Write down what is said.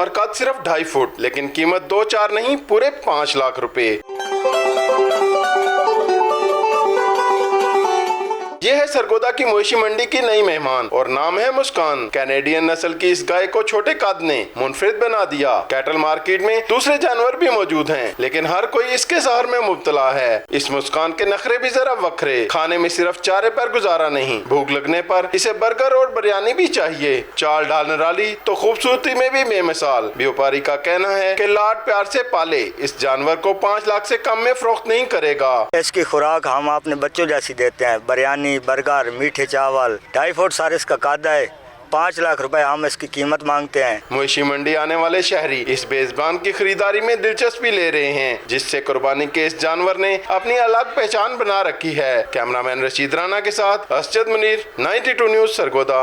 और कद सिर्फ 2.5 फुट, लेकिन कीमत 2-4 नहीं पूरे 5 लाख रुपए। ये है सरगोदा की मवेशी मंडी की नई मेहमान और नाम है मुस्कान। कैनेडियन नस्ल की इस गाय को छोटे कद ने मुनफरिद बना दिया। कैटल मार्केट में दूसरे जानवर भी मौजूद हैं, लेकिन हर कोई इसके सहर में मुब्तला है। इस मुस्कान के नखरे भी जरा वखरे। खाने में सिर्फ चारे पर गुजारा नहीं, भूख लगने पर इसे बर्गर और बिरयानी भी चाहिए। चाल ढाल निराली तो खूबसूरती में भी बेमिसाल। व्यापारी का कहना है कि लाड प्यार से पाले इस जानवर को 5 लाख से कम में फरोख्त नहीं करेगा। इसकी खुराक हम अपने बच्चों जैसी देते हैं, बिरयानी, बर्गर, मीठे चावल। 2.5 फुट सारे इसका कद है। 5 लाख रुपए हम इसकी कीमत मांगते हैं। मवेशी मंडी आने वाले शहरी इस बेज़बान की खरीदारी में दिलचस्पी ले रहे हैं, जिससे कुर्बानी के इस जानवर ने अपनी अलग पहचान बना रखी है। कैमरामैन रशीद राना के साथ असजद मुनीर, 92 न्यूज़, सरगोदा।